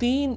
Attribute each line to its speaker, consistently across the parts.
Speaker 1: 3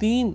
Speaker 1: 3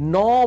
Speaker 1: $9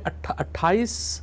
Speaker 1: 28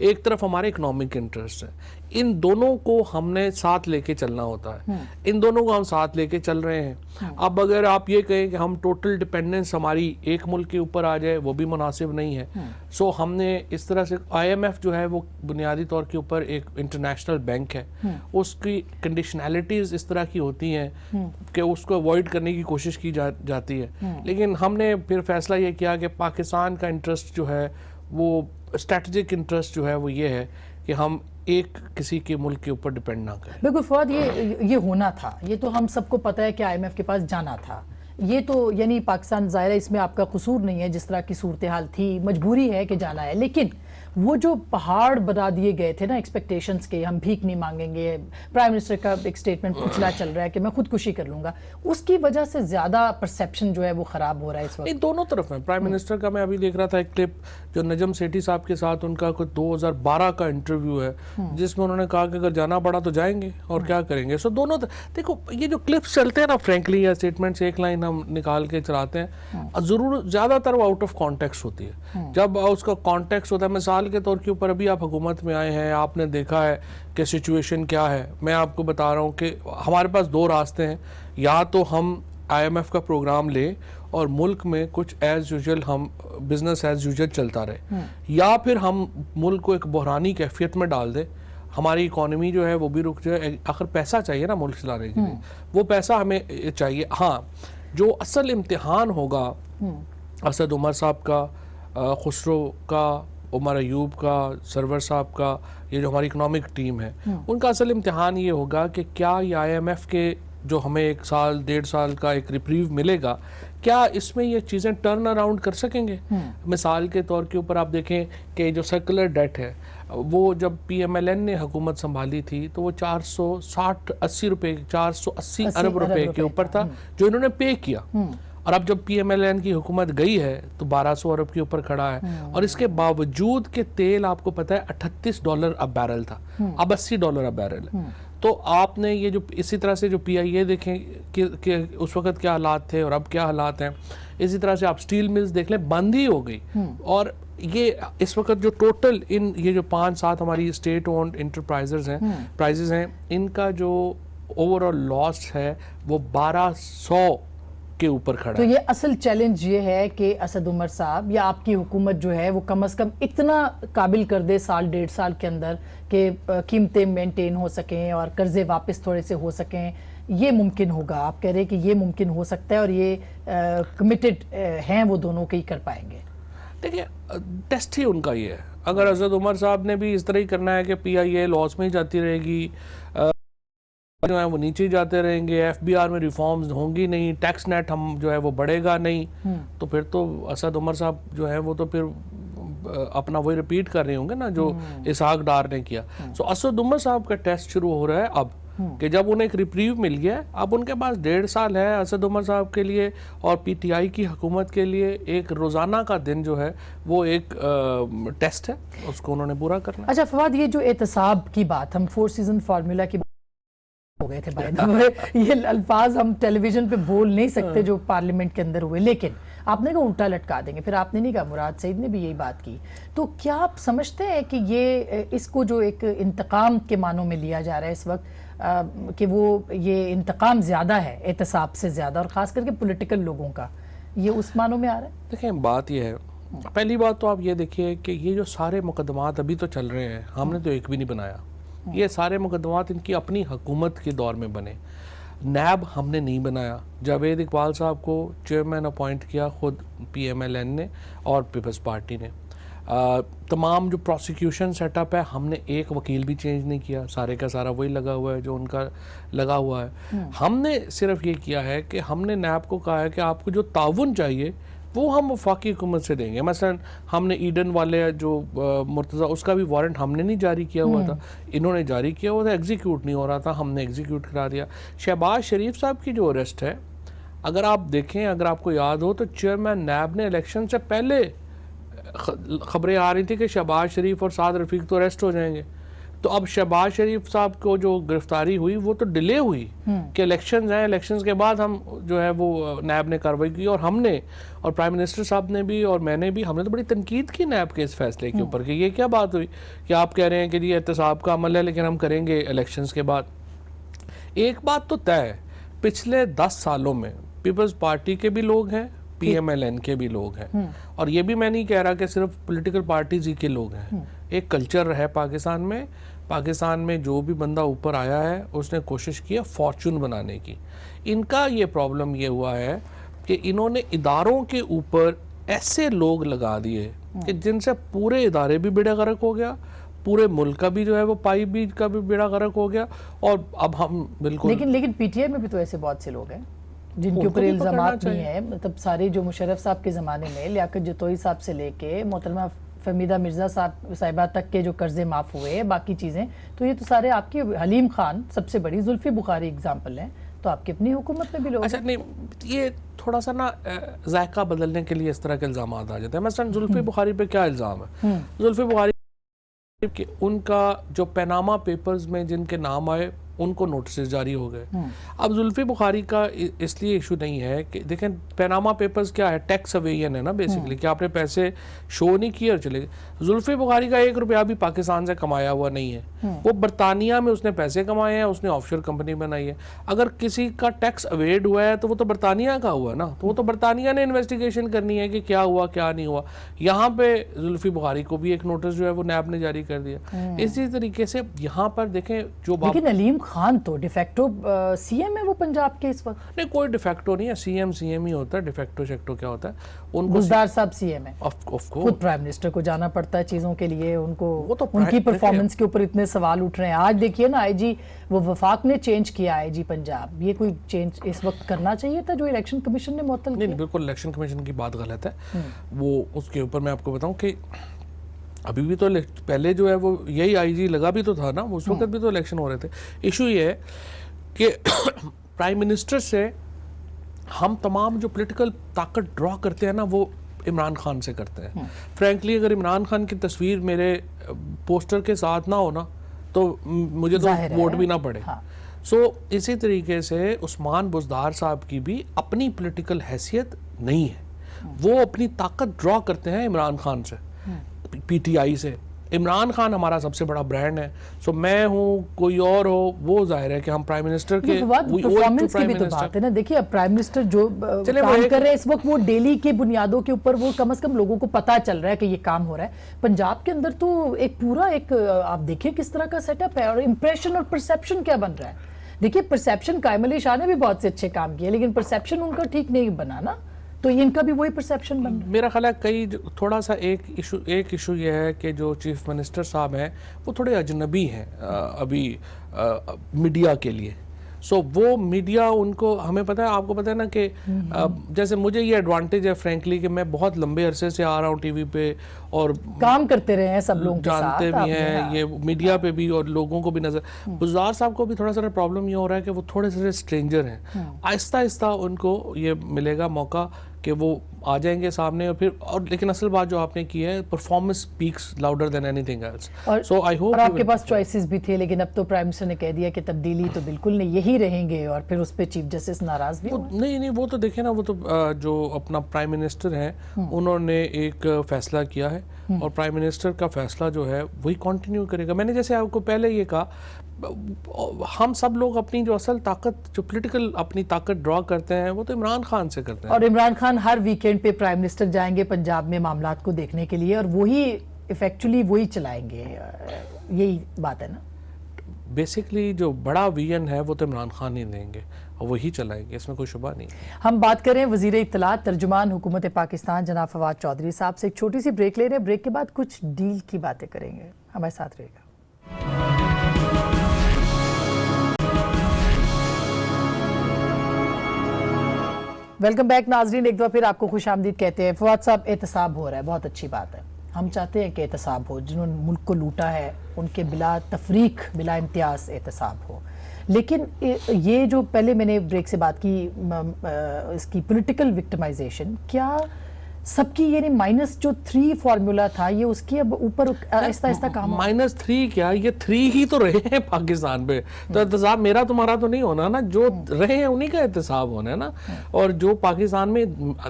Speaker 1: ایک طرف ہمارے اکنامک انٹرسٹ ہے. ان دونوں کو ہم نے ساتھ لے کے چلنا ہوتا ہے, ان دونوں کو ہم ساتھ لے کے چل رہے ہیں. اب اگر آپ یہ کہیں کہ ہم ٹوٹل ڈپینڈنس ہماری ایک ملک کے اوپر آ جائے, وہ بھی مناسب نہیں ہے. سو ہم نے اس طرح سے IMF جو ہے وہ بنیادی طور کے اوپر ایک انٹرنیشنل بینک ہے, اس کی کنڈیشنالٹیز اس طرح کی ہوتی ہیں کہ اس کو اوائڈ کرنے کی کوشش کی جاتی ہے. لیکن ہم نے پھر فیصلہ یہ کیا کہ پاکستان کا انٹرسٹ جو ہے وہ اسٹریٹجک انٹرسٹ جو ہے وہ یہ ہے کہ ہم ایک کسی کے ملک کے اوپر ڈیپینڈ نہ کریں.
Speaker 2: بالکل فواد, یہ ہونا تھا, یہ تو ہم سب کو پتہ ہے کہ IMF کے پاس جانا تھا. یہ تو یعنی پاکستان ظاہر ہے اس میں آپ کا قصور نہیں ہے, جس طرح کی صورتحال تھی مجبوری ہے کہ جانا ہے. لیکن وہ جو پہاڑ بنا دیے گئے تھے نا ایکسپیکٹیشنز کے, ہم بھیک نہیں مانگیں گے, پرائم منسٹر کا ایک سٹیٹمنٹ پچھلا چل رہا ہے کہ میں خودکشی کر لوں گا, اس کی وجہ سے زیادہ پرسیپشن جو ہے وہ خراب ہو رہا ہے اس وقت.
Speaker 1: نہیں, دونوں طرف ہیں. پرائم منسٹر کا میں ابھی دیکھ رہا تھا ایک کلپ جو نجم سیٹھی صاحب کے ساتھ ان کا کوئی 2012 کا انٹرویو ہے جس میں انہوں نے کہا کہ اگر جانا پڑا تو جائیں گے اور کیا کریں گے. سو دونوں دیکھو, یہ جو کلپس چلتے ہیں نا فرینکلی, یا اسٹیٹمنٹس ایک لائن ہم نکال کے چلاتے ہیں, ضرور زیادہ تر وہ آؤٹ آف کانٹیکسٹ ہوتی ہے. جب اس کا کانٹیکسٹ ہوتا ہے, مثال کے طور کے اوپر ابھی آپ حکومت میں آئے ہیں, آپ نے دیکھا ہے کہ سچویشن کیا ہے. میں آپ کو بتا رہا ہوں کہ ہمارے پاس دو راستے ہیں, یا تو ہم IMF کا پروگرام لیں اور ملک میں کچھ ایز یوزول ہم بزنس ایز یوزول چلتا رہے, یا پھر ہم ملک کو ایک بحرانی کیفیت میں ڈال دیں, ہماری اکانومی جو ہے وہ بھی رک جائے. آخر پیسہ چاہیے نا ملک چلانے کے لیے, وہ پیسہ ہمیں چاہیے. ہاں, جو اصل امتحان ہوگا اسد عمر صاحب کا, خسرو کا, عمر ایوب کا, سرور صاحب کا, یہ جو ہماری اکنامک ٹیم ہے, ان کا اصل امتحان یہ ہوگا کہ کیا یہ IMF کے جو ہمیں 1 سال 1.5 سال کا ایک ریپریو ملے گا, کیا اس میں یہ چیزیں ٹرن اراؤنڈ کر سکیں گے. مثال کے طور کے اوپر آپ دیکھیں کہ جو سرکولر ڈیٹ ہے, وہ جب PMLN نے حکومت سنبھالی تھی تو وہ 480 ارب روپے کے اوپر تھا جو انہوں نے پے کیا. اور اب جب PMLN کی حکومت گئی ہے تو 1200 ارب کے اوپر کھڑا ہے, اور اس کے باوجود کہ تیل آپ کو پتہ ہے $38 اب بیرل تھا, اب $80 اب بیرل ہے. تو آپ نے یہ جو اسی طرح سے جو PIA دیکھیں کہ اس وقت کیا حالات تھے اور اب کیا حالات ہیں, اسی طرح سے آپ سٹیل ملز دیکھ لیں, بند ہی ہو گئی. اور یہ اس وقت جو ٹوٹل یہ جو 5-7 ہماری اسٹیٹ اونڈ انٹرپرائزز ہیں, ان کا جو اوور آل لاس ہے وہ 1200 کے اوپر کھڑا ہے.
Speaker 2: تو یہ اصل چیلنج یہ ہے کہ اسد عمر صاحب یا آپ کی حکومت جو ہے وہ کم از کم اتنا قابل کر دے 1.5 سال کے اندر کہ قیمتیں مینٹین ہو سکیں اور قرضے واپس تھوڑے سے ہو سکیں. یہ ممکن ہوگا, آپ کہہ رہے ہیں کہ یہ ممکن ہو سکتا ہے, اور یہ کمیٹڈ ہیں وہ دونوں کے ہی کر پائیں گے.
Speaker 1: دیکھیں, ٹیسٹ ہی ان کا یہ ہے. اگر اسد عمر صاحب نے بھی اس طرح ہی کرنا ہے کہ PIA لاس میں ہی جاتی رہے گی, جو ہے وہ نیچے جاتے رہیں گے, FBR میں ریفارمز ہوں گی نہیں, ٹیکس نیٹ ہم جو ہے وہ بڑھے گا نہیں, تو پھر تو اسد عمر صاحب جو ہے وہ تو پھر اپنا وہی ریپیٹ کر رہے ہوں گے نا جو اسحاق ڈار نے کیا. سو اسد عمر صاحب کا ٹیسٹ شروع ہو رہا ہے اب, کہ جب انہیں ایک ریپریو مل گیا ہے, اب ان کے پاس 1.5 سال ہے اسد عمر صاحب کے لیے اور PTI کی حکومت کے لیے ایک روزانہ کا دن جو ہے وہ ایک ٹیسٹ ہے, اس کو انہوں نے پورا کرنا ہے.
Speaker 2: اچھا فواد, یہ جو احتساب کی بات, ہم 4 سیزن فارمولا کی ہو گئے تھے بھائی, یہ الفاظ ہم ٹیلی ویژن پہ بول نہیں سکتے جو پارلیمنٹ کے اندر ہوئے, لیکن آپ نے کہا الٹا لٹکا دیں گے, پھر آپ نے نہیں کہا, مراد سعید نے بھی یہی بات کی. تو کیا آپ سمجھتے ہیں کہ یہ اس کو جو ایک انتقام کے معنوں میں لیا جا رہا ہے اس وقت, کہ وہ یہ انتقام زیادہ ہے احتساب سے زیادہ, اور خاص کر کے پولیٹیکل لوگوں کا, یہ اس معنوں میں آ رہا ہے؟
Speaker 1: دیکھیں, بات یہ ہے, پہلی بات تو آپ یہ دیکھیے کہ یہ جو سارے مقدمات ابھی تو چل رہے ہیں, ہم نے تو ایک بھی نہیں بنایا. یہ سارے مقدمات ان کی اپنی حکومت کے دور میں بنے. نیب ہم نے نہیں بنایا. جاوید اقبال صاحب کو چیئرمین اپوائنٹ کیا خود PMLN نے اور پیپلز پارٹی نے. تمام جو پروسیکیوشن سیٹ اپ ہے, ہم نے ایک وکیل بھی چینج نہیں کیا, سارے کا سارا وہی لگا ہوا ہے جو ان کا لگا ہوا ہے. ہم نے صرف یہ کیا ہے کہ ہم نے نیب کو کہا ہے کہ آپ کو جو تعاون چاہیے وہ ہم وفاقی حکومت سے دیں گے. مثلا ہم نے ایڈن والے جو مرتضیٰ, اس کا بھی وارنٹ ہم نے نہیں جاری کیا ہوا تھا, انہوں نے جاری کیا ہوا تھا, ایگزیکیوٹ نہیں ہو رہا تھا, ہم نے ایگزیکیوٹ کرا دیا. شہباز شریف صاحب کی جو اریسٹ ہے, اگر آپ دیکھیں, اگر آپ کو یاد ہو تو چیئرمین نیب نے الیکشن سے پہلے خبریں آ رہی تھی کہ شہباز شریف اور سعد رفیق تو اریسٹ ہو جائیں گے, تو اب شہباز شریف صاحب کو جو گرفتاری ہوئی وہ تو ڈیلے ہوئی کہ الیکشنز ہیں، الیکشنز کے بعد ہم جو ہے وہ نیب نے کارروائی کی، اور ہم نے اور پرائم منسٹر صاحب نے بھی اور میں نے بھی، ہم نے تو بڑی تنقید کی نیب کے اس فیصلے کے اوپر کہ یہ کیا بات ہوئی کہ آپ کہہ رہے ہیں کہ یہ احتساب کا عمل ہے لیکن ہم کریں گے الیکشنز کے بعد۔ ایک بات تو طے ہے، پچھلے 10 سالوں میں پیپلز پارٹی کے بھی لوگ ہیں، پی ایم ایل این کے بھی لوگ ہیں، اور یہ بھی میں نہیں کہہ رہا کہ صرف پولیٹیکل پارٹیز ہی کے لوگ ہیں، ایک کلچر ہے پاکستان میں جو بھی بندہ اوپر آیا ہے اس نے کوشش کی ہے فارچون بنانے کی۔ ان کا یہ پرابلم یہ ہوا ہے کہ انہوں نے اداروں کے اوپر ایسے لوگ لگا دیے کہ جن سے پورے ادارے بھی بیڑا غرق ہو گیا، پورے ملک کا بھی جو ہے وہ پائی بھی کا بھی بیڑا غرق ہو گیا، اور اب ہم بالکل
Speaker 2: لیکن پی ٹی آئی میں بھی تو ایسے بہت سے لوگ ہیں جن کے اوپر الزامات بھی ہیں، مطلب سارے جو مشرف صاحب کے زمانے میں لیاقت جتوئی صاحب سے لے کے محترمہ فہمیدہ مرزا صاحبہ تک کے جو قرضے معاف ہوئے، باقی چیزیں تو یہ تو سارے آپ کی، حلیم خان سب سے بڑی، زلفی بخاری اگزامپل ہیں، تو آپ کی اپنی حکومت میں بھی لوگ۔
Speaker 1: اچھا نہیں، یہ تھوڑا سا نا ذائقہ بدلنے کے لیے اس طرح کے الزامات آ جاتے ہیں۔ مثلا زلفی بخاری پہ کیا الزام ہے؟ زلفی بخاری کہ ان کا جو پیناما پیپرز میں جن کے نام آئے ان کو نوٹسز جاری ہو گئے۔ اب زلفی بخاری کا اس لیے ایشو نہیں ہے کہ دیکھیں پیناما پیپرز کیا ہے، ٹیکس اویژن ہے نا بیسیکلی، کہ آپ نے پیسے شو نہیں کیے اور چلے گئے۔ زلفی بخاری کا 1 روپیہ بھی پاکستان سے کمایا ہوا نہیں ہے، وہ برطانیہ میں اس نے پیسے کمائے ہیں، اس نے آف شور کمپنی بنائی ہے۔ اگر کسی کا ٹیکس اویڈ ہوا ہے تو وہ تو برطانیہ کا ہوا نا، تو وہ تو برطانیہ نے انویسٹیگیشن کرنی ہے کہ کیا ہوا کیا نہیں ہوا۔ یہاں پہ زلفی بخاری کو بھی ایک نوٹس جو ہے وہ نیب نے جاری کر دیا۔ اسی طریقے سے یہاں پر دیکھیں جو
Speaker 2: لیکن علیم خان تو ڈیفیکٹو سی ایم ہے وہ پنجاب کے اس وقت۔
Speaker 1: نہیں، کوئی ڈیفیکٹو نہیں ہے، سی ایم ہی ہوتا ہے، ڈیفیکٹو شیکٹو کیا ہوتا ہے ان کو۔
Speaker 2: گلزار صاحب سی ایم ہے،
Speaker 1: خود
Speaker 2: خود پرائم منسٹر کو جانا پڑتا ہے چیزوں کے لیے، ان کو ان کی پرفارمنس کے اوپر اتنے سوال اٹھ رہے ہیں۔ آج دیکھیے نا آئی جی وہ وفاق نے چینج کیا آئی جی پنجاب، یہ کوئی چینج اس وقت کرنا چاہیے تھا جو الیکشن کمیشن نے معطل کیا؟
Speaker 1: نہیں، بالکل الیکشن کمیشن کی بات غلط ہے، وہ اس کے اوپر میں آپ کو بتاؤں کہ ابھی بھی تو پہلے جو ہے وہ یہی آئی جی لگا بھی تو تھا نا، اس وقت بھی تو الیکشن ہو رہے تھے۔ ایشو یہ ہے کہ پرائم منسٹر سے ہم تمام جو پولیٹیکل طاقت ڈرا کرتے ہیں نا وہ عمران خان سے کرتے ہیں۔ فرینکلی اگر عمران خان کی تصویر میرے پوسٹر کے ساتھ نہ ہونا تو مجھے تو ووٹ بھی نہ پڑے۔ سو اسی طریقے سے عثمان بزدار صاحب کی بھی اپنی پولیٹیکل حیثیت نہیں ہے، وہ اپنی طاقت ڈرا کرتے ہیں عمران خان سے، پی ٹی آئی سے۔ عمران خان ہمارا سب سے بڑا برانڈ ہے، سو میں ہوں کوئی اور ہو، وہ ظاہر ہے کہ ہم پرائم منسٹر کے
Speaker 2: پرفارمنس کی بھی تو بات ہے نا۔ دیکھیے اب پرائم منسٹر جو کام کر رہے ہیں اس وقت وہ ڈیلی کے بنیادوں کے اوپر وہ کم از کم لوگوں کو پتہ چل رہا ہے کہ یہ کام ہو رہا ہے۔ پنجاب کے اندر تو ایک پورا ایک آپ دیکھیں کس طرح کا سیٹ اپ ہے، اور امپریشن اور پرسیپشن کیا بن رہا ہے۔ دیکھیے پرسیپشن قائم علی شاہ نے بھی بہت سے اچھے کام کیے لیکن پرسیپشن ان کا ٹھیک نہیں بنا نا، تو ان کا بھی وہی پرسیپشن بن رہا ہے۔
Speaker 1: میرا خیال ہے کئی تھوڑا سا ایک ایشو یہ ہے کہ جو چیف منسٹر صاحب ہیں وہ تھوڑے اجنبی ہیں ابھی میڈیا کے لیے۔ سو وہ میڈیا ان کو، ہمیں پتہ ہے، آپ کو پتہ ہے نا کہ جیسے مجھے یہ ایڈوانٹیج ہے فرینکلی کہ میں بہت لمبے عرصے سے آ رہا ہوں ٹی وی پہ اور
Speaker 2: کام کرتے رہے ہیں، سب لوگ
Speaker 1: جانتے بھی ہیں، یہ میڈیا پہ بھی اور لوگوں کو بھی نظر۔ بزدار صاحب کو بھی تھوڑا سا پرابلم یہ ہو رہا ہے کہ وہ تھوڑے سے اسٹرینجر ہیں، آہستہ آہستہ ان کو یہ ملے گا موقع کہ وہ آ جائیں گے سامنے، اور پھر لیکن اصل بات جو آپ نے کی ہے performance speaks louder than anything else. So I hope,
Speaker 2: اور آپ کے پاس چوائسز بھی تھے لیکن اب تو پرائم منسٹر نے کہہ دیا کہ تبدیلی تو بالکل نہیں، یہی رہیں گے، اور پھر اس پہ چیف جسٹس ناراض بھی ہوئے۔
Speaker 1: نہیں وہ تو دیکھیں نا، وہ تو جو اپنا پرائم منسٹر ہیں انہوں نے ایک فیصلہ کیا ہے اور پرائم منسٹر کا فیصلہ جو ہے وہی کنٹینیو کرے گا۔ میں نے جیسے آپ کو پہلے یہ کہا، ہم سب لوگ اپنی جو اصل طاقت، جو پولیٹیکل اپنی طاقت ڈرا کرتے ہیں وہ تو عمران خان سے کرتے ہیں،
Speaker 2: اور عمران خان ہر ویکینڈ پہ پرائم منسٹر جائیں گے پنجاب میں معاملات کو دیکھنے کے لیے، اور وہی ایفیکچولی وہی چلائیں گے، یہی بات ہے نا۔
Speaker 1: بیسکلی جو بڑا ویژن ہے وہ تو عمران خان ہی دیں گے اور وہی چلائیں گے، اس میں کوئی شبہ نہیں۔
Speaker 2: ہم بات کریں وزیر اطلاعات ترجمان حکومت پاکستان جناب فواد چودھری صاحب سے، ایک چھوٹی سی بریک لے رہے ہیں، بریک کے بعد کچھ ڈیل کی باتیں کریں گے، ہمارے ساتھ رہے گا۔ ویلکم بیک ناظرین، ایک دفعہ پھر آپ کو خوش آمدید کہتے ہیں۔ فواد صاحب، احتساب ہو رہا ہے، بہت اچھی بات ہے، ہم چاہتے ہیں کہ احتساب ہو، جنہوں نے ملک کو لوٹا ہے ان کے بلا تفریق بلا امتیاز احتساب ہو، لیکن یہ جو پہلے میں نے بریک سے بات کی اس کی پولیٹیکل وکٹمائزیشن، کیا سب کی یعنی -3 فارمولا تھا یہ اس کی اب اوپر آہستہ آہستہ کام
Speaker 1: -3 کیا یہ 3 ہی تو رہے ہیں پاکستان پہ. تو احتساب میرا تمہارا تو نہیں ہونا نا, جو رہے ہیں انہی کا احتساب ہونا ہے نا. اور جو پاکستان میں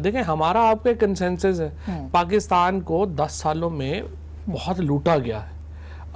Speaker 1: دیکھیں ہمارا آپ کا کنسنسس ہے, پاکستان کو 10 سالوں میں بہت لوٹا گیا ہے,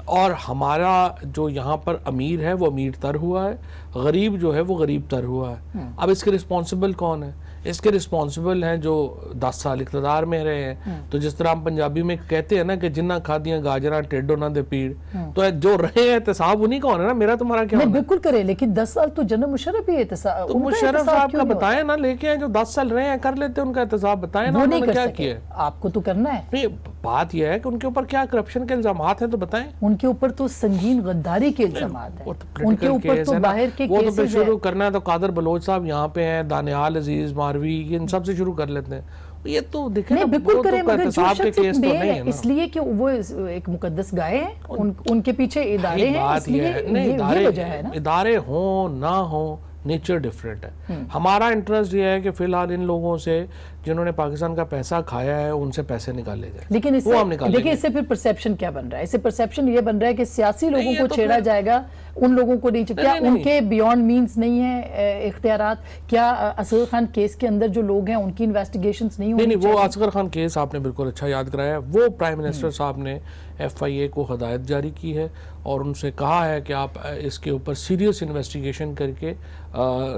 Speaker 1: اور ہمارا جو یہاں پر امیر ہے وہ امیر تر ہوا ہے, غریب جو ہے وہ غریب تر ہوا ہے. اب اس کے رسپانسبل کون ہے؟ اس کے رسپانسبل ہیں جو 10 سال اقتدار میں رہے ہیں. تو جس طرح ہم پنجابی میں کہتے ہیں نا کہ جنہ کھادیاں گاجراں ٹیڈو نہ دے پیڑ, تو جو رہے ہیں احتساب انہی کا ہونا ہے نا, میرا تمہارا کیا ہونا ہے؟
Speaker 2: بالکل کرے, لیکن 10 سال تو جنرل مشرف بھی احتساب,
Speaker 1: تو مشرف صاحب کا بتائیں نا, لے کے جو 10 سال رہے ہیں کر لیتے ان کا احتساب, بتائیں نا انہوں نے کیا کیا ہے.
Speaker 2: آپ کو تو کرنا ہے.
Speaker 1: نہیں, بات یہ ہے کہ ان کے اوپر کیا کرپشن کے الزامات ہیں تو بتائیں.
Speaker 2: ان کے اوپر تو سنگین غداری کے الزامات ہیں, ان کے اوپر تو باہر کے
Speaker 1: وہ تو پھر
Speaker 2: کیسز ہیں.
Speaker 1: شروع کرنا ہے تو قادر بلوچ صاحب یہاں پہ ہیں, دانیال عزیز ماروی, یہ ان سب سے شروع کر لیتے ہیں. یہ تو دیکھیں نا,
Speaker 2: بالکل کریں, مگر جو
Speaker 1: احتساب کے
Speaker 2: شخص
Speaker 1: کیس تو
Speaker 2: میں
Speaker 1: نہیں ہے نا.
Speaker 2: اس لیے کہ وہ ایک مقدس گائے ہیں, ان کے پیچھے ادارے ہیں, اس
Speaker 1: بات یہ
Speaker 2: لیے
Speaker 1: ہے نہیں,
Speaker 2: یہ وجہ ہے نا.
Speaker 1: ادارے ہوں نہ ہوں, نیچر ڈیفرنٹ ہے. ہمارا انٹرسٹ یہ ہے کہ فی الحال ان لوگوں سے جنہوں نے پاکستان کا پیسہ کھایا ہے ان سے پیسے نکالے جائیں.
Speaker 2: لیکن دیکھیں اس سے پھر پرسیپشن کیا بن رہا ہے؟ اس سے پرسیپشن یہ بن رہا ہے کہ سیاسی لوگوں کو چھیڑا جائے گا, ان لوگوں کو نہیں, کیا ان کے بیونڈ مینز نہیں ہیں اختیارات؟ کیا اصغر خان کیس کے اندر جو لوگ ہیں ان کی انویسٹیگیشنز نہیں ہونی؟
Speaker 1: نہیں, وہ اصغر خان کیس آپ نے بالکل اچھا یاد کرایا. وہ پرائم منسٹر صاحب نے FIA کو ہدایت جاری کی ہے اور ان سے کہا ہے کہ آپ اس کے اوپر سیریس انویسٹیگیشن کر کے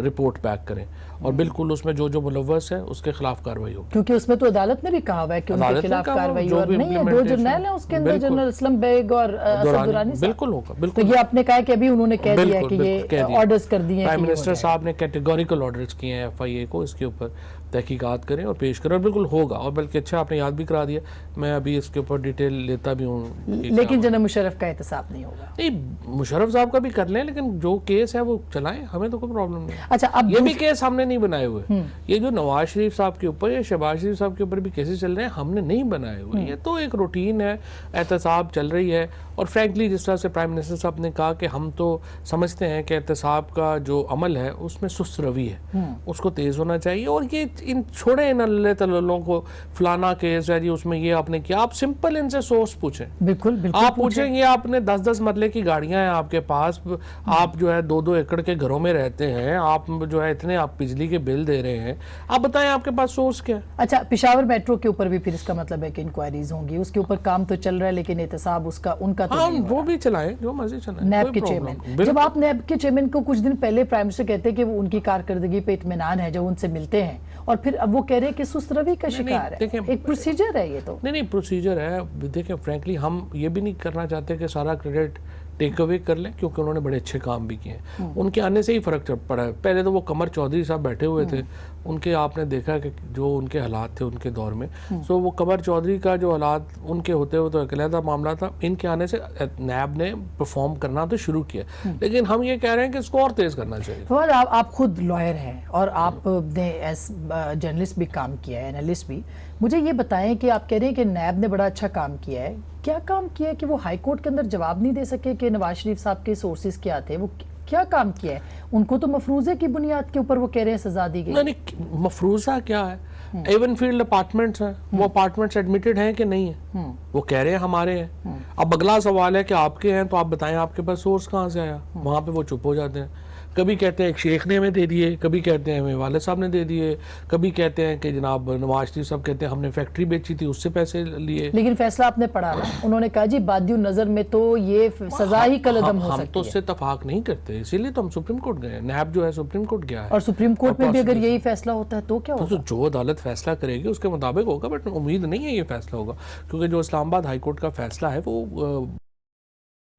Speaker 1: رپورٹ بیک کریں, اور بالکل اس میں جو ملوث ہے اس کے خلاف کارروائی ہوگی.
Speaker 2: کیونکہ اس میں تو عدالت نے بھی کہا ہوا ہے کہ ان کے خلاف کارروائی ہو. نہیں ہے, 2 جرنیل ہیں اس کے اندر, جنرل اسلم بیگ اور اسد درانی صاحب.
Speaker 1: بالکل ہوگا,
Speaker 2: تو
Speaker 1: بالکل.
Speaker 2: یہ آپ نے کہا کہ ابھی انہوں نے کہہ دیا کہ یہ آرڈرز کر دیے ہیں.
Speaker 1: پرائم منسٹر صاحب نے کیٹیگوریکل آرڈرز کیے ہیں FIA کو, اس کے اوپر تحقیقات کریں اور پیش کریں, اور بالکل ہوگا. اور بلکہ اچھا آپ نے یاد بھی کرا دیا, میں ابھی اس کے اوپر ڈیٹیل لیتا بھی ہوں.
Speaker 2: لیکن جناب مشرف کا احتساب نہیں ہوگا.
Speaker 1: نہیں, مشرف صاحب کا بھی کر لیں, لیکن جو کیس ہے وہ چلائیں, ہمیں تو کوئی پرابلم نہیں.
Speaker 2: اچھا, اب
Speaker 1: یہ بھی کیس ہم نے نہیں بنائے ہوئے. یہ جو نواز شریف صاحب کے اوپر یا شہباز شریف صاحب کے اوپر بھی کیسز چل رہے ہیں, ہم نے نہیں بنائے ہوئے. یہ تو ایک روٹین ہے, احتساب چل رہی ہے. اور فرینکلی جس طرح سے پرائم منسٹر صاحب نے کہا کہ ہم تو سمجھتے ہیں کہ احتساب کا جو عمل ہے اس میں سست روی ہے, اس کو تیز ہونا چاہیے. اور یہ ان چھوڑے ان اللہ تعالیٰ کو فلانا کیس ہے جی اس میں یہ آپ نے کیا, آپ سمپل ان سے سورس پوچھیں.
Speaker 2: بالکل
Speaker 1: آپ پوچھیں گے, آپ نے 10-10 مرلے کی گاڑیاں ہیں آپ کے پاس, آپ جو ہے 2-2 ایکڑ کے گھروں میں رہتے ہیں, آپ جو ہے اتنے آپ بجلی کے بل دے رہے ہیں, آپ بتائیں آپ کے پاس سورس کیا ہے؟
Speaker 2: اچھا, پشاور میٹرو کے اوپر بھی پھر اس کا مطلب ہے کہ انکوائریز ہوں گی, اس کے اوپر کام تو چل رہا ہے, لیکن احتساب اس کا ان کا تو نہیں.
Speaker 1: وہ بھی چلائیں, جو مرضی چلائیں.
Speaker 2: نیب کے چیئرمین, جب آپ نیب کے چیئرمین کو کچھ دن پہلے پرائم منسٹر کہتے ہیں کہ وہ ان کی کارکردگی پہ اطمینان ہے جب ان سے ملتے ہیں, اور پھر اب وہ کہہ رہے ہیں کہ سست روی کا شکار ہے. ایک پروسیجر ہے یہ تو.
Speaker 1: نہیں, پروسیجر ہے. دیکھیں فرینکلی ہم یہ بھی نہیں کرنا چاہتے کہ سارا کریڈٹ ٹیک اوے کر لیں, کیونکہ انہوں نے بڑے اچھے کام بھی کیے ہیں. ان کے آنے سے ہی فرق پڑا ہے. پہلے تو وہ قمر چودھری صاحب بیٹھے ہوئے تھے, ان کے آپ نے دیکھا کہ جو ان کے حالات تھے ان کے دور میں, سو وہ قمر چودھری کا جو حالات ان کے ہوتے ہوئے تو ایک علیحدہ معاملہ تھا. ان کے آنے سے نیب نے پرفارم کرنا تو شروع کیا, لیکن ہم یہ کہہ رہے ہیں کہ اس کو اور تیز کرنا چاہیے.
Speaker 2: فواد, آپ خود لائر ہیں اور آپ نے ایز جرنلسٹ بھی کام کیا ہے, انالسٹ بھی. مجھے یہ بتائیں کہ آپ کہہ رہے ہیں کہ نیب نے بڑا اچھا کام کیا ہے. کیا کام کیا ہے کہ وہ ہائی کورٹ کے اندر جواب نہیں دے سکے کہ نواز شریف صاحب کے سورسز کیا تھے؟ وہ کیا کام کیا ہے؟ ان کو تو مفروضے کی بنیاد کے اوپر وہ کہہ رہے ہیں سزا دی گئی.
Speaker 1: نہیں, مفروضہ کیا ہے؟ ایون فیلڈ اپارٹمنٹس ہیں, وہ اپارٹمنٹس ایڈمیٹڈ ہیں کہ نہیں ہیں؟ وہ کہہ رہے ہیں ہمارے ہیں. اب اگلا سوال ہے کہ آپ کے ہیں تو آپ بتائیں آپ کے پاس سورس کہاں سے آیا. وہاں پہ وہ چپ ہو جاتے ہیں. کبھی کہتے ہیں ایک شیخ نے ہمیں دے دیے, کبھی کہتے ہیں ہمیں والد صاحب نے دے دیے, کبھی کہتے ہیں کہ جناب نواز شریف صاحب کہتے ہیں ہم نے فیکٹری بیچی تھی اس سے پیسے لیے.
Speaker 2: لیکن فیصلہ آپ نے پڑھا نا, انہوں نے کہا جی بادی النظر میں تو یہ سزا ہی کالعدم ہو سکتی ہے.
Speaker 1: ہم تو اس سے اتفاق نہیں کرتے, اسی لیے تو ہم سپریم کورٹ گئے. نیب جو ہے سپریم کورٹ گیا ہے,
Speaker 2: اور سپریم کورٹ میں بھی اگر یہی فیصلہ ہوتا ہے تو کیا ہوگا؟
Speaker 1: جو عدالت فیصلہ کرے گی اس کے مطابق ہوگا, بٹ امید نہیں ہے یہ فیصلہ ہوگا, کیونکہ جو اسلام آباد ہائی کورٹ کا فیصلہ ہے وہ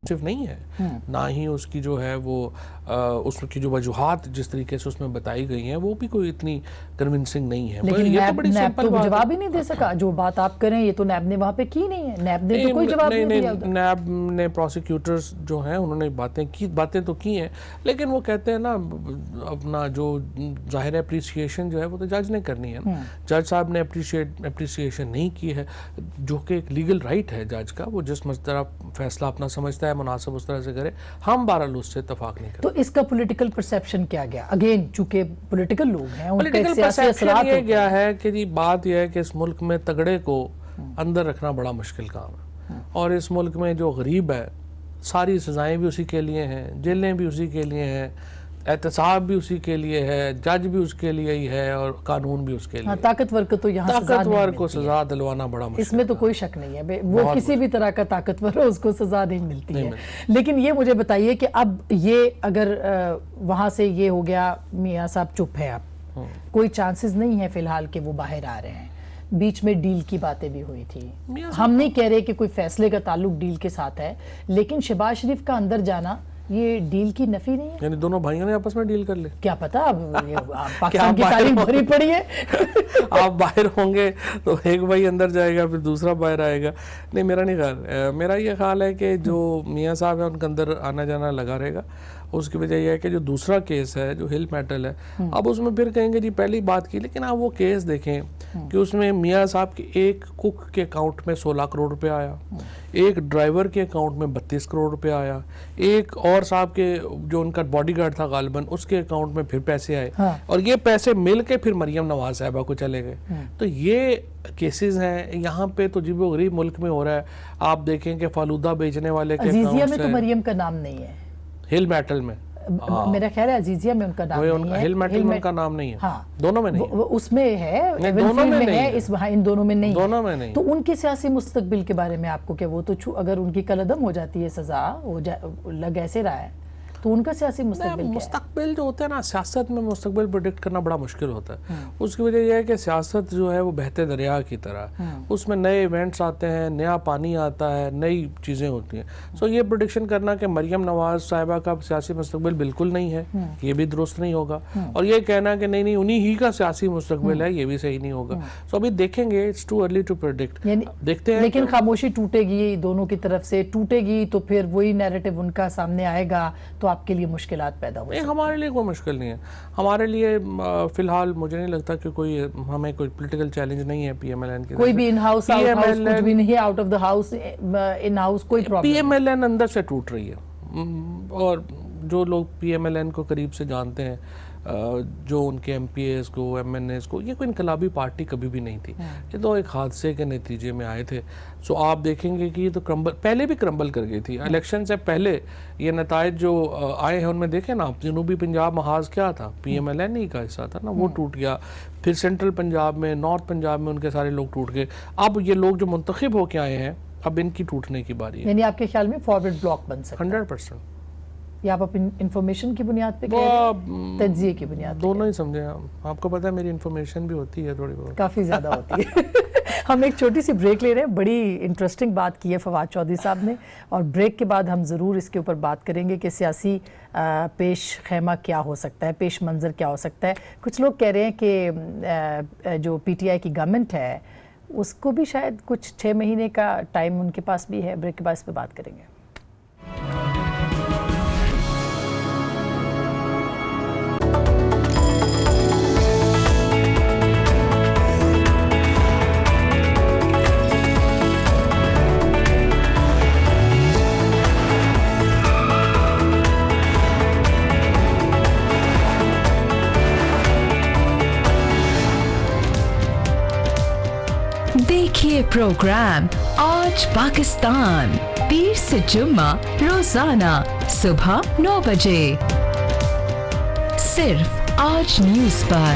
Speaker 1: صرف نہیں ہے, نہ ہی اس کی جو ہے وہ اس کی جو وجوہات جس طریقے سے اس میں بتائی گئی ہیں وہ بھی کوئی اتنی کنونسنگ نہیں ہے.
Speaker 2: لیکن نیب تو جواب ہی نہیں دے سکا. جو بات آپ کریں یہ تو نیب نے وہاں پہ کی نہیں ہے, نیب نے تو کوئی جواب نہیں دیا.
Speaker 1: نیب نے پروسیکیوٹرز جو ہیں انہوں نے باتیں تو کی ہیں, لیکن وہ کہتے ہیں نا اپنا جو ظاہر اپریسیشن جو ہے وہ تو جج نے کرنی ہے. جج صاحب نے اپریسیشن نہیں کی ہے, جو کہ ایک لیگل رائٹ ہے جج کا. وہ جس طرح فیصلہ اپنا سمجھتا ہے سمجھتا ہے مناسب اس طرح سے کرے. ہم بہرحال اس سے اتفاق نہیں کرتے.
Speaker 2: تو اس کا پولیٹیکل پرسیپشن کیا گیا؟ اگین چونکہ پولیٹیکل لوگ ہیں، ان کا
Speaker 1: پولیٹیکل
Speaker 2: سیاسی
Speaker 1: پرسیپشن
Speaker 2: اثرات
Speaker 1: یہ گیا ہے کہ جی بات یہ ہے کہ اس ملک میں تگڑے کو اندر رکھنا بڑا مشکل کام ہے، اور اس ملک میں جو غریب ہے ساری سزائیں بھی اسی کے لیے ہیں، جیلیں بھی اسی کے لیے ہیں، احتساب بھی اسی کے لیے ہے، جج بھی اس کے لیے ہی ہے، اور قانون بھی اس کے لیے.
Speaker 2: طاقتور کو تو یہاں سزا
Speaker 1: طاقتور کو سزا دلوانا بڑا مشکل.
Speaker 2: اس میں تو کوئی شک نہیں ہے، وہ کسی بھی طرح کا طاقتور ہو اس کو سزا نہیں ملتی ہے. لیکن یہ مجھے بتائیے کہ اب یہ اگر وہاں سے یہ ہو گیا، میاں صاحب چپ ہے، اب کوئی چانسز نہیں ہے فی الحال کہ وہ باہر آ رہے ہیں. بیچ میں ڈیل کی باتیں بھی ہوئی تھی. ہم نہیں کہہ رہے کہ کوئی فیصلے کا تعلق ڈیل کے ساتھ ہے، لیکن شہباز شریف کا اندر جانا یہ ڈیل کی نفی نہیں ہے.
Speaker 1: یعنی دونوں بھائیوں نے آپس میں ڈیل کر لے.
Speaker 2: کیا پتا، اب پاکستان کی تاریخ بھری پڑی ہے.
Speaker 1: آپ باہر ہوں گے تو ایک بھائی اندر جائے گا پھر دوسرا باہر آئے گا. نہیں، میرا نہیں خیال. میرا یہ خیال ہے کہ جو میاں صاحب ہیں ان کے اندر آنا جانا لگا رہے گا. اس کی وجہ یہ ہے کہ جو دوسرا کیس ہے جو ہل میٹل ہے، اب اس میں پھر کہیں گے جی پہلی بات کی، لیکن آپ وہ کیس دیکھیں کہ اس میں میاں صاحب کے ایک کک کے اکاؤنٹ میں 16 کروڑ روپے آیا، ایک ڈرائیور کے اکاؤنٹ میں 32 کروڑ روپے آیا، ایک اور صاحب کے جو ان کا باڈی گارڈ تھا غالباً اس کے اکاؤنٹ میں پھر پیسے آئے، اور یہ پیسے مل کے پھر مریم نواز صاحبہ کو چلے گئے. تو یہ کیسز ہیں یہاں پہ تو عجیب و غریب ملک میں ہو رہا ہے. آپ دیکھیں کہ فالودہ بیچنے والے کے
Speaker 2: عزیزیہ میں تو مریم کا نام نہیں ہے،
Speaker 1: ہل میٹل میں
Speaker 2: میرا خیال ہے عزیزیہ میں ان کا نام نہیں ہے،
Speaker 1: ہل میٹل میں ان کا نام نہیں ہے، دونوں میں نہیں،
Speaker 2: اس میں ہے،
Speaker 1: دونوں میں نہیں ہے،
Speaker 2: ان دونوں میں نہیں،
Speaker 1: دونوں میں نہیں.
Speaker 2: تو ان کے سیاسی مستقبل کے بارے میں آپ کو کیا، وہ تو اگر ان کی کلعدم ہو جاتی ہے سزا لگ ایسے رہا ہے تو ان کا سیاسی مستقبل کیا ہے؟
Speaker 1: مستقبل جو ہوتا ہے نا، سیاست میں مستقبل پریڈکٹ کرنا بڑا مشکل ہوتا ہے. اس کی وجہ یہ ہے کہ سیاست جو ہے وہ بہتے دریا کی طرح، اس میں نئے ایونٹس آتے ہیں، نیا پانی آتا ہے، نئی چیزیں ہوتی ہیں. سو یہ پریڈکشن کرنا کہ مریم نواز صاحبہ کا سیاسی مستقبل بالکل نہیں ہے، یہ بھی درست نہیں ہوگا. اور یہ کہنا کہ نہیں انہی ہی کا سیاسی مستقبل ہے، یہ بھی صحیح نہیں ہوگا. سو ابھی دیکھیں گے، it's too early to predict. دیکھتے ہیں.
Speaker 2: لیکن خاموشی ٹوٹے گی دونوں کی طرف سے، ٹوٹے گی تو پھر وہی نیریٹو ان کا سامنے آئے گا، تو آپ کے لیے مشکلات پیدا ہو.
Speaker 1: ہمارے لیے کوئی مشکل نہیں ہے. ہمارے لیے فی الحال مجھے نہیں لگتا کہ ہمیں کوئی پولیٹیکل چیلنج نہیں ہے پی ایم ایل این کے.
Speaker 2: کوئی بھی ان ہاؤس کچھ بھی نہیں ہے، out of the house in house کوئی problem.
Speaker 1: P M L N اندر سے ٹوٹ رہی ہے، اور جو لوگ پی ایم ایل این کو قریب سے جانتے ہیں، جو ان کے ایم پی ایز کو، ایم این ایز کو، یہ کوئی انقلابی پارٹی کبھی بھی نہیں تھی. یہ تو ایک حادثے کے نتیجے میں آئے تھے. سو آپ دیکھیں گے کہ یہ تو پہلے بھی کرمبل کر گئی تھی. الیکشن سے پہلے یہ نتائج جو آئے ہیں ان میں دیکھیں نا آپ، جنوبی پنجاب محاذ کیا تھا، پی ایم ایل این ہی کا حصہ تھا نا، وہ ٹوٹ گیا. پھر سینٹرل پنجاب میں، نارتھ پنجاب میں ان کے سارے لوگ ٹوٹ گئے. اب یہ لوگ جو منتخب ہو کے آئے ہیں اب ان کی ٹوٹنے کی باری ہے.
Speaker 2: یعنی آپ کے خیال میں فارورڈ بلاک بن سکتا ہے
Speaker 1: 100%.
Speaker 2: یا آپ اپنی انفارمیشن کی بنیاد پہ کہہ رہے ہیں، تجزیے کی بنیاد پہ؟
Speaker 1: دونوں ہی سمجھیں. آپ کو پتہ ہے میری انفارمیشن بھی ہوتی ہے تھوڑی بہت،
Speaker 2: کافی زیادہ ہوتی ہے. ہم ایک چھوٹی سی بریک لے رہے ہیں. بڑی انٹرسٹنگ بات کی ہے فواد چودھری صاحب نے، اور بریک کے بعد ہم ضرور اس کے اوپر بات کریں گے کہ سیاسی پیش خیمہ کیا ہو سکتا ہے، پیش منظر کیا ہو سکتا ہے. کچھ لوگ کہہ رہے ہیں کہ جو پی ٹی آئی کی گورنمنٹ ہے اس کو بھی شاید کچھ 6 مہینے کا ٹائم ان کے پاس بھی ہے. بریک کے بعد اس پہ بات کریں گے.
Speaker 3: دیکھیے پروگرام آج پاکستان، پیر سے جمعہ روزانہ صبح 9 بجے صرف آج نیوز پر.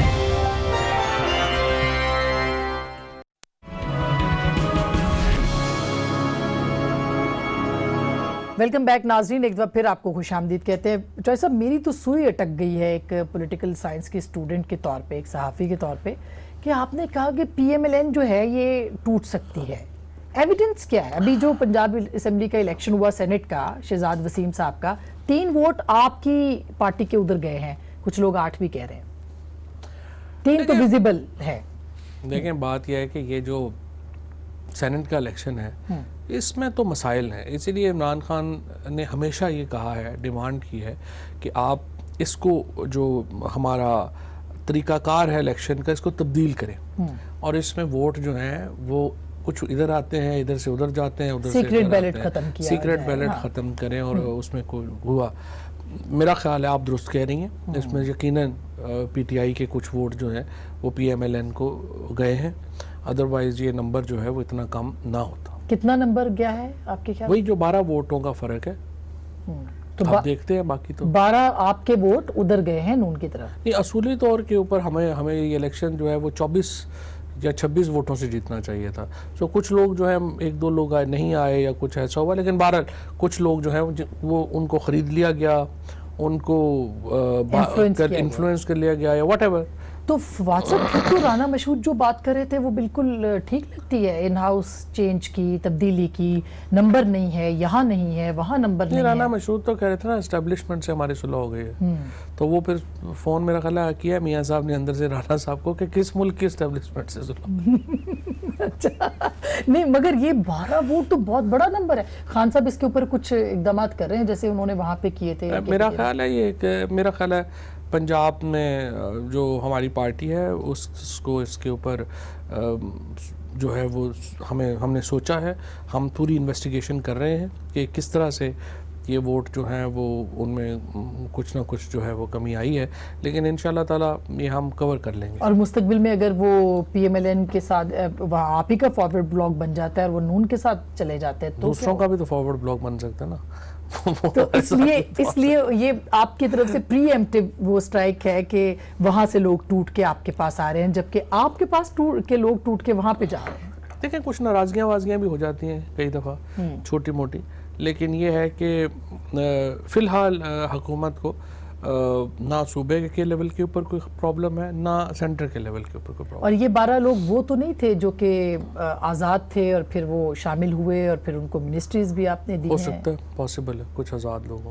Speaker 2: ویلکم بیک ناظرین، ایک دفعہ پھر آپ کو خوش آمدید کہتے ہیں. چوہدری صاحب، میری تو سوئی اٹک گئی ہے ایک پولیٹیکل سائنس کے اسٹوڈنٹ کے طور پہ، ایک صحافی کے طور پہ، کہ آپ نے کہا کہ پی ایم ایل این جو ہے یہ ٹوٹ سکتی ہے. ایویڈنس کیا ہے؟ ابھی جو پنجاب اسمبلی کا الیکشن ہوا سینٹ کا، شہزاد وسیم صاحب کا، 3 ووٹ آپ کی پارٹی کے ادھر گئے ہیں، کچھ لوگ 8 بھی کہہ رہے ہیں، 3 تو ویزیبل ہے.
Speaker 1: دیکھیں بات یہ ہے کہ یہ جو سینٹ کا الیکشن ہے اس میں تو مسائل ہیں، اسی لیے عمران خان نے ہمیشہ یہ کہا ہے، ڈیمانڈ کی ہے کہ آپ اس کو جو ہمارا طریقہ کار ہے الیکشن کا اس کو تبدیل کریں، اور اس میں ووٹ جو ہیں وہ کچھ ادھر آتے ہیں, ادھر سے ادھر جاتے ہیں, ادھر سے
Speaker 2: سیکرٹ
Speaker 1: ادھر
Speaker 2: بیلٹ
Speaker 1: آتے ہیں.
Speaker 2: ختم کیا
Speaker 1: سیکرٹ
Speaker 2: جائے.
Speaker 1: بیلٹ
Speaker 2: ہاں.
Speaker 1: ختم کریں اور اس میں کوئی ہوا. میرا خیال ہے آپ درست کہہ رہی ہیں, اس میں یقیناً پی ٹی آئی کے کچھ ووٹ جو ہیں وہ پی ایم ایل این کو گئے ہیں, ادروائز یہ نمبر جو ہے وہ اتنا کم نہ ہوتا.
Speaker 2: کتنا نمبر گیا ہے آپ کے خیال؟
Speaker 1: وہی جو 12 ووٹوں کا فرق ہے,
Speaker 2: تو
Speaker 1: آپ دیکھتے ہیں. باقی تو
Speaker 2: 12 آپ کے ووٹ ادھر گئے ہیں نون کی طرف.
Speaker 1: نہیں, اصولی طور کے اوپر ہمیں یہ الیکشن جو ہے وہ 24 یا 26 ووٹوں سے جیتنا چاہیے تھا. سو کچھ لوگ جو ہیں, ایک دو لوگ نہیں آئے یا کچھ ایسا ہوا, لیکن بہرحال کچھ لوگ جو ہیں وہ ان کو خرید لیا گیا, ان کو انفلوئنس کر لیا گیا یا واٹ ایور.
Speaker 2: تو واٹس ایپ تو رانا مشہود جو بات کر رہے تھے وہ بالکل ٹھیک لگتی ہے, ان ہاؤس چینج کی, تبدیلی کی, نمبر نہیں ہے, یہاں نہیں ہے, وہاں نمبر نہیں ہے.
Speaker 1: رانا مشہود تو کہہ رہے تھے نا اسٹیبلشمنٹ سے ہماری صلح ہو گئی ہے, تو وہ پھر فون میرا خیال ہے کیا میاں صاحب نے اندر سے رانا صاحب کو کہ کس ملک کی اسٹیبلشمنٹ سے صلح.
Speaker 2: اچھا نہیں, مگر یہ 12 ووٹ تو بہت بڑا نمبر ہے. خان صاحب اس کے اوپر کچھ اقدامات کر رہے ہیں جیسے انہوں نے وہاں پہ کیے تھے؟
Speaker 1: میرا خیال ہے یہ میرا خیال ہے پنجاب میں جو ہماری پارٹی ہے اس کو اس کے اوپر جو ہے وہ ہم نے سوچا ہے, ہم پوری انویسٹیگیشن کر رہے ہیں کہ کس طرح سے یہ ووٹ جو ہیں وہ ان میں کچھ نہ کچھ جو ہے وہ کمی آئی ہے, لیکن انشاءاللہ تعالی یہ ہم کور کر لیں گے.
Speaker 2: اور مستقبل میں اگر وہ پی ایم ایل این کے ساتھ وہاں آپ ہی کا فارورڈ بلاک بن جاتا ہے اور وہ نون کے ساتھ چلے جاتے ہیں تو
Speaker 1: دوسروں کا بھی تو فارورڈ بلاک بن سکتا ہے نا.
Speaker 2: تو اس لیے یہ آپ کی طرف سے پری ایمپٹیو وہ سٹرائک ہے کہ وہاں سے لوگ ٹوٹ کے آپ کے پاس آ رہے ہیں, جبکہ آپ کے پاس کے لوگ ٹوٹ کے وہاں پہ جا رہے ہیں.
Speaker 1: دیکھیں کچھ ناراضگیاں وازگیاں بھی ہو جاتی ہیں کئی دفعہ چھوٹی موٹی, لیکن یہ ہے کہ فی الحال حکومت کو نہ صوبے کے لیول کے اوپر کوئی پرابلم ہے, نہ سینٹر کے لیول کے اوپر کوئی پرابلم.
Speaker 2: اور یہ 12 لوگ وہ تو نہیں تھے جو کہ آزاد تھے اور پھر وہ شامل ہوئے اور پھر ان کو منسٹریز بھی آپ نے دی ہیں؟
Speaker 1: ہو سکتا ہے, پاسبل ہے کچھ آزاد لوگ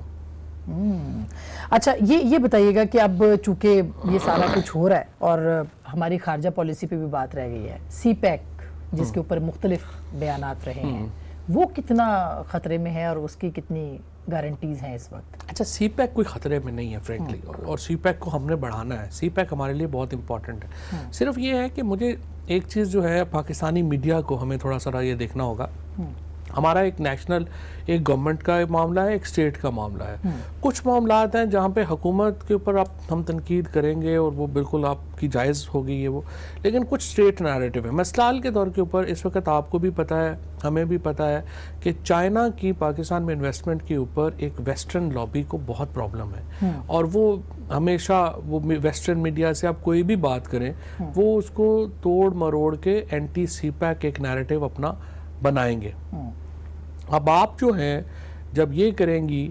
Speaker 1: ہوں.
Speaker 2: اچھا یہ بتائیے گا کہ اب چونکہ یہ سارا کچھ ہو رہا ہے اور ہماری خارجہ پالیسی پہ بھی بات رہ گئی ہے, سی پیک جس کے اوپر مختلف بیانات رہے ہیں, وہ کتنا خطرے میں ہے اور اس کی کتنی گارنٹیز ہیں اس وقت؟
Speaker 1: اچھا, سی پیک کوئی خطرے میں نہیں ہے فرینکلی, اور سی پیک کو ہم نے بڑھانا ہے. سی پیک ہمارے لیے بہت امپورٹنٹ ہے. صرف یہ ہے کہ مجھے ایک چیز جو ہے پاکستانی میڈیا کو ہمیں تھوڑا سا یہ دیکھنا ہوگا. ہمارا ایک نیشنل, ایک گورنمنٹ کا معاملہ ہے, ایک اسٹیٹ کا معاملہ ہے. کچھ معاملات ہیں جہاں پہ حکومت کے اوپر ہم تنقید کریں گے اور وہ بالکل آپ کی جائز ہوگی یہ وہ, لیکن کچھ اسٹیٹ نیریٹو ہے. مثال کے طور کے اوپر اس وقت آپ کو بھی پتہ ہے, ہمیں بھی پتہ ہے کہ چائنا کی پاکستان میں انویسٹمنٹ کے اوپر ایک ویسٹرن لابی کو بہت پرابلم ہے, اور وہ ہمیشہ وہ ویسٹرن میڈیا سے آپ کوئی بھی بات کریں وہ اس کو توڑ مروڑ کے اینٹی سی پیک ایک نیریٹو اپنا بنائیں گے. اب آپ جو ہیں جب یہ کریں گی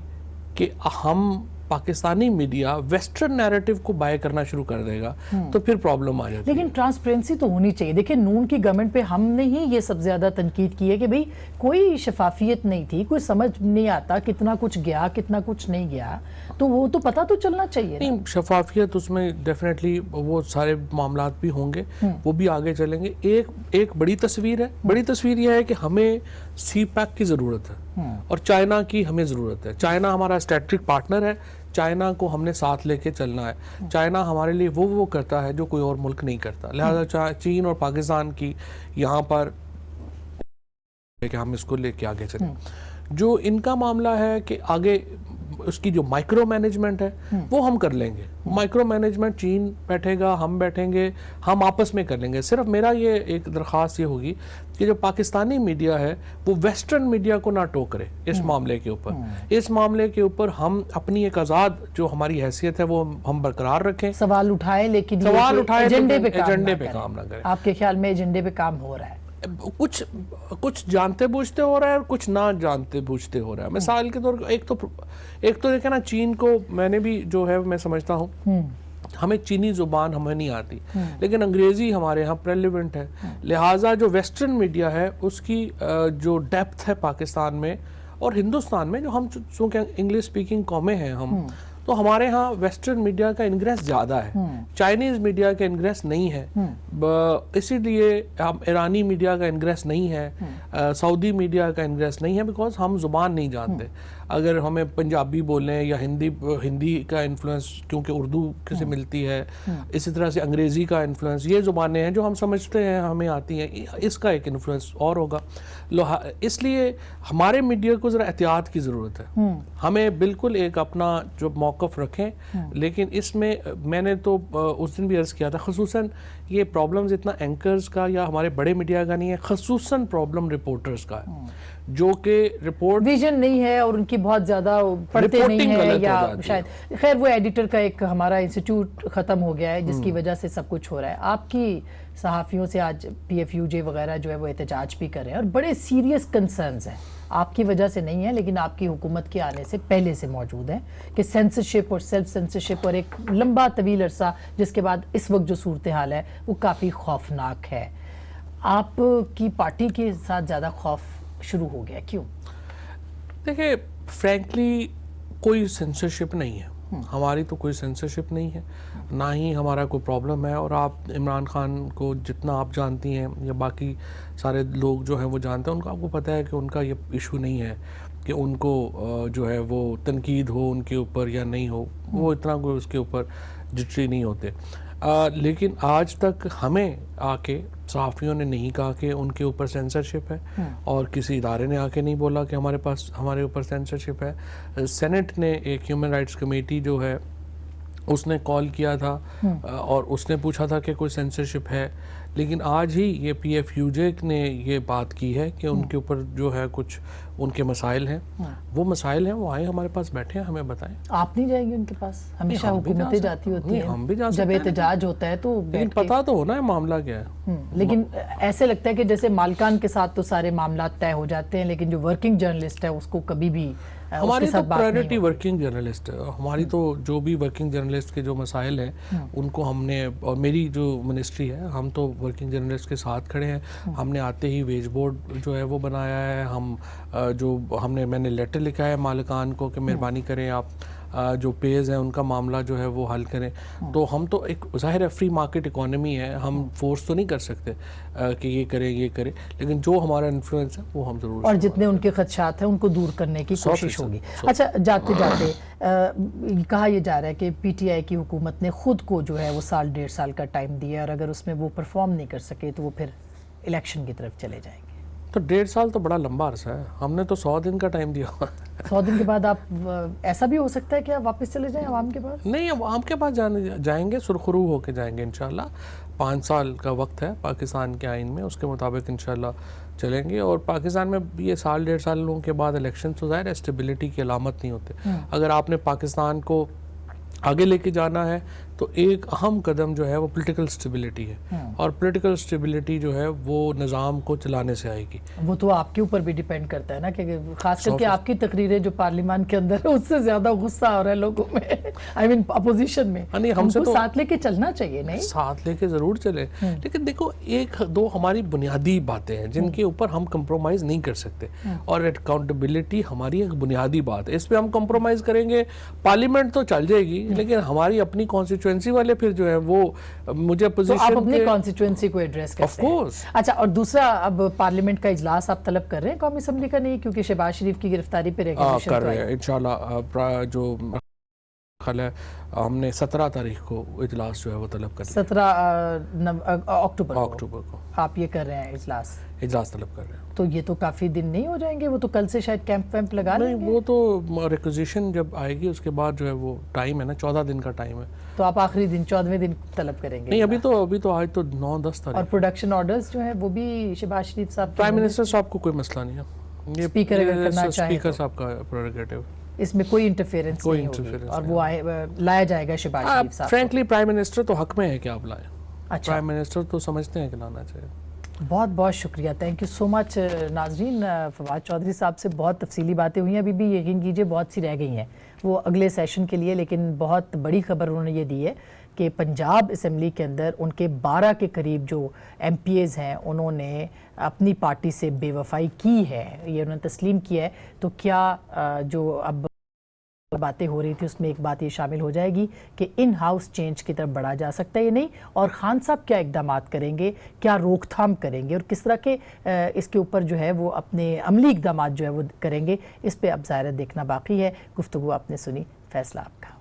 Speaker 1: کہ ہم پاکستانی میڈیا ویسٹرن نیریٹو کو بائی کرنا شروع کر دے گا تو پھر پرابلم آ جاتی ہے.
Speaker 2: لیکن ٹرانسپیرنسی تو ہونی چاہیے. دیکھیں نون کی گورنمنٹ پہ ہم نے ہی یہ سب زیادہ تنقید کی ہے کہ بھئی کوئی شفافیت نہیں تھی, کوئی سمجھ نہیں آتا کتنا کچھ گیا کتنا کچھ نہیں گیا, تو وہ تو پتہ تو چلنا چاہیے.
Speaker 1: نہیں, شفافیت اس میں ڈیفینیٹلی وہ سارے معاملات بھی ہوں گے, وہ بھی آگے چلیں گے. ایک بڑی تصویر ہے, بڑی تصویر یہ ہے کہ ہمیں سی پیک کی ضرورت ہے اور چائنا کی ہمیں ضرورت ہے. چائنا ہمارا اسٹریٹجک پارٹنر ہے, چائنا کو ہم نے ساتھ لے کے چلنا ہے. چائنا ہمارے لیے وہ کرتا ہے جو کوئی اور ملک نہیں کرتا, لہذا چین اور پاکستان کی یہاں پر کہ ہم اس کو لے کے آگے چلیں. جو ان کا معاملہ ہے کہ آگے اس کی جو مائکرو مینجمنٹ ہے وہ ہم کر لیں گے. مائکرو مینجمنٹ چین بیٹھے گا, ہم بیٹھیں گے, ہم آپس میں کر لیں گے. صرف میرا یہ ایک درخواست یہ ہوگی کہ جو پاکستانی میڈیا ہے وہ ویسٹرن میڈیا کو نہ ٹوکرے اس معاملے کے اوپر. اس معاملے کے اوپر ہم اپنی ایک آزاد جو ہماری حیثیت ہے وہ ہم برقرار رکھیں,
Speaker 2: سوال اٹھائیں, لیکن
Speaker 1: سوال اٹھائیں,
Speaker 2: ایجنڈے پہ کام نہ کریں. آپ کے خیال میں ایجنڈے پہ کام ہو رہا ہے؟
Speaker 1: کچھ جانتے بوجھتے ہو رہا ہے اور کچھ نہ جانتے بوجھتے ہو رہا ہے. مثال کے طور ایک تو دیکھیں نا, چین کو میں نے بھی جو ہے میں سمجھتا ہوں ہمیں چینی زبان ہمیں نہیں آتی, لیکن انگریزی ہمارے ہاں پریلیونٹ ہے. لہٰذا جو ویسٹرن میڈیا ہے اس کی جو ڈیپتھ ہے پاکستان میں اور ہندوستان میں, جو ہم چونکہ انگلش سپیکنگ قومیں ہیں ہم, تو ہمارے ہاں ویسٹرن میڈیا کا انگریس زیادہ ہے, چائنیز میڈیا کا انگریس نہیں ہے, اسی لیے ہم ایرانی میڈیا کا انگریس نہیں ہے, سعودی میڈیا کا انگریس نہیں ہے, بیکاز ہم زبان نہیں جانتے. اگر ہمیں پنجابی بولیں یا ہندی کا انفلوئنس کیونکہ اردو سے ملتی ہے, اسی طرح سے انگریزی کا انفلوئنس, یہ زبانیں ہیں جو ہم سمجھتے ہیں ہمیں آتی ہیں, اس کا ایک انفلوئنس اور ہوگا. اس لیے ہمارے میڈیا کو ذرا احتیاط کی ضرورت ہے. ہمیں بالکل ایک اپنا جو موقف رکھیں, لیکن اس میں نے تو اس دن بھی عرض کیا تھا, خصوصاً یہ پرابلمز اتنا اینکرز کا یا ہمارے بڑے میڈیا کا نہیں ہے, خصوصاً پرابلم رپورٹرز کا ہے, جو کہ رپورٹ
Speaker 2: ویژن نہیں ہے اور ان کی بہت زیادہ پڑھتے نہیں ہیں, یا شاید خیر وہ ایڈیٹر کا ایک ہمارا انسٹیٹیوٹ ختم ہو گیا ہے جس کی وجہ سے سب کچھ ہو رہا ہے. آپ کی صحافیوں سے آج PFUJ وغیرہ جو ہے وہ احتجاج بھی کر رہے ہیں اور بڑے سیریس کنسرنز ہیں, آپ کی وجہ سے نہیں ہے لیکن آپ کی حکومت کے آنے سے پہلے سے موجود ہیں, کہ سینسرشپ اور سیلف سینسرشپ اور ایک لمبا طویل عرصہ جس کے بعد اس وقت جو صورتحال ہے وہ کافی خوفناک ہے. آپ کی پارٹی کے ساتھ زیادہ خوف شروع ہو گیا, کیوں؟
Speaker 1: دیکھیں فرینکلی کوئی سینسرشپ نہیں ہے, ہماری تو کوئی سینسرشپ نہیں ہے, نہ ہی ہمارا کوئی پرابلم ہے. اور آپ عمران خان کو جتنا آپ جانتی ہیں یا باقی سارے لوگ جو ہیں وہ جانتے ہیں, ان کو آپ کو پتہ ہے کہ ان کا یہ ایشو نہیں ہے کہ ان کو جو ہے وہ تنقید ہو ان کے اوپر یا نہیں ہو, وہ اتنا کوئی اس کے اوپر جٹری نہیں ہوتے. لیکن آج تک ہمیں آ کے صحافیوں نے نہیں کہا کہ ان کے اوپر سینسرشپ ہے, اور کسی ادارے نے آ کے نہیں بولا کہ ہمارے اوپر سینسرشپ ہے. سینٹ نے ایک ہیومن رائٹس کمیٹی جو ہے اس نے کال کیا تھا اور اس نے پوچھا تھا کہ کوئی سینسرشپ ہے, لیکن آج ہی یہ PFUJ نے یہ بات کی ہے کہ ان کے اوپر جو ہے کچھ ان کے مسائل ہیں, وہ مسائل ہیں, وہ آئے ہمارے پاس بیٹھے ہیں, ہمیں بتائیں.
Speaker 2: آپ نہیں جائیں گے ان کے پاس؟ ہمیشہ حکومتیں جاتی ہوتی ہیں,
Speaker 1: ہم بھی جا سکتے
Speaker 2: جب احتجاج ہوتا ہے تو
Speaker 1: پتا تو ہونا ہے معاملہ کیا ہے.
Speaker 2: لیکن ایسے لگتا ہے کہ جیسے مالکان کے ساتھ تو سارے معاملات طے ہو جاتے ہیں, لیکن جو ورکنگ جرنلسٹ ہے اس کو کبھی بھی
Speaker 1: ہماری تو پرائیورٹی ورکنگ جرنلسٹ ہے. ہماری تو جو بھی ورکنگ جرنلسٹ کے جو مسائل ہیں ان کو ہم نے, اور میری جو منسٹری ہے ہم تو ورکنگ جرنلسٹ کے ساتھ کھڑے ہیں. ہم نے آتے ہی ویج بورڈ جو ہے وہ بنایا ہے, میں نے لیٹر لکھا ہے مالکان کو کہ مہربانی کریں آپ جو پیز ہیں ان کا معاملہ جو ہے وہ حل کریں. تو ہم تو ایک ظاہر ہے فری مارکیٹ اکانومی ہے, ہم فورس تو نہیں کر سکتے کہ یہ کریں, لیکن جو ہمارا انفلوئنس ہے وہ ہم ضرور,
Speaker 2: اور جتنے ان کے خدشات ہیں ان کو دور کرنے کی کوشش ہوگی. اچھا, جاتے جاتے کہا یہ جا رہا ہے کہ PTI کی حکومت نے خود کو جو ہے وہ 1.5 سال کا ٹائم دیا, اور اگر اس میں وہ پرفارم نہیں کر سکے تو وہ پھر الیکشن کی طرف چلے جائیں گے.
Speaker 1: تو 1.5 سال تو بڑا لمبا عرصہ ہے, ہم نے تو 100 دن کا ٹائم دیا.
Speaker 2: 100 دن کے بعد آپ, ایسا بھی ہو سکتا ہے کہ آپ واپس چلے جائیں عوام کے پاس؟
Speaker 1: نہیں, عوام کے پاس جائیں گے, سرخرو ہو کے جائیں گے انشاءاللہ. 5 سال کا وقت ہے پاکستان کے آئین میں, اس کے مطابق انشاءاللہ چلیں گے. اور پاکستان میں یہ 1.5 سالوں کے بعد الیکشن تو ظاہر ہے اسٹیبلٹی کی علامت نہیں ہوتے. اگر آپ نے پاکستان کو آگے لے کے جانا ہے تو ایک اہم قدم جو ہے وہ پولیٹیکل سٹیبلٹی ہے, اور پولیٹیکل سٹیبلٹی جو ہے وہ نظام کو چلانے سے آئے گی.
Speaker 2: وہ تو آپ کے اوپر بھی ڈیپینڈ کرتا ہے نا, کہ خاص کر کے آپ کی تقریریں جو پارلیمان کے اندر ہے اس سے زیادہ غصہ آ رہا ہے لوگوں میں, اپوزیشن میں. ہم کو ساتھ لے کے چلنا چاہیے. نہیں,
Speaker 1: ساتھ لے کے ضرور چلے, لیکن دیکھو 1-2 ہماری بنیادی باتیں ہیں جن کے اوپر ہم کمپرومائز نہیں کر سکتے, اور اکاؤنٹیبلٹی ہماری ایک بنیادی بات ہے. اس پہ ہم کمپرومائز کریں گے, پارلیمنٹ تو چل جائے گی, لیکن ہماری اپنی کانسٹیٹوئنسی والے پھر جو ہے وہ مجھے اپوزیشن,
Speaker 2: آپ اپنی کانسٹیٹوئنسی کو ایڈریس کرتے ہیں. اچھا, اور دوسرا, اب پارلیمنٹ کا اجلاس آپ طلب کر رہے ہیں قومی اسمبلی کا؟ نہیں, کیونکہ شہباز شریف کی گرفتاری پہ ریگولیشن
Speaker 1: کر رہے ہیں انشاءاللہ. جو خل ہے ہم نے 17 تاریخ کو اجلاس جو ہے وہ طلب کر
Speaker 2: 17 اکتوبر
Speaker 1: کو
Speaker 2: آپ یہ کر رہے ہیں اجلاس
Speaker 1: طلب کر رہے ہیں.
Speaker 2: تو یہ تو کافی دن نہیں ہو جائیں گے؟ وہ تو کل سے شاید کیمپ ویمپ لگا لیں گے.
Speaker 1: وہ تو ریکوزیشن جب آئے گی اس کے بعد جو ہے وہ ٹائم ہے نا, 14 دن کا ٹائم ہے.
Speaker 2: تو آپ آخری دن 14ویں دن طلب کریں گے؟
Speaker 1: نہیں, ابھی تو آج تو 9-10 تاریخ.
Speaker 2: اور پروڈکشن آرڈرز جو ہیں وہ بھی شہباز شریف صاحب,
Speaker 1: پرائم منسٹر صاحب کو کوئی مسئلہ نہیں ہے, یہ
Speaker 2: اسپیکر اگر کرنا چاہے,
Speaker 1: اسپیکر صاحب کا پریروگیٹو,
Speaker 2: اس میں کوئی انٹرفیئرنس نہیں ہوگی, اور وہ لایا جائے گا شہباز شریف صاحب.
Speaker 1: فرینکلی پرائم منسٹر تو حق میں ہے کہ آپ لائیں.
Speaker 2: اچھا,
Speaker 1: پرائم منسٹر تو سمجھتے ہیں کہ لانا چاہیے.
Speaker 2: بہت بہت شکریہ, تھینک یو سو مچ. ناظرین, فواد چودھری صاحب سے بہت تفصیلی باتیں ہوئی ہیں, ابھی بھی یقین کیجئے بہت سی رہ گئی ہیں وہ اگلے سیشن کے لیے, لیکن بہت بڑی خبر انہوں نے یہ دی ہے کہ پنجاب اسمبلی کے اندر ان کے 12 کے قریب جو MPAs ہیں انہوں نے اپنی پارٹی سے بے وفائی کی ہے, یہ انہوں نے تسلیم کیا ہے. تو کیا جو اب باتیں ہو رہی تھی اس میں ایک بات یہ شامل ہو جائے گی کہ ان ہاؤس چینج کی طرف بڑھا جا سکتا ہے یا نہیں، اور خان صاحب کیا اقدامات کریں گے، کیا روک تھام کریں گے، اور کس طرح کے اس کے اوپر جو ہے وہ اپنے عملی اقدامات جو ہے وہ کریں گے، اس پہ اب ظاہر دیکھنا باقی ہے۔ گفتگو آپ نے سنی، فیصلہ آپ کا۔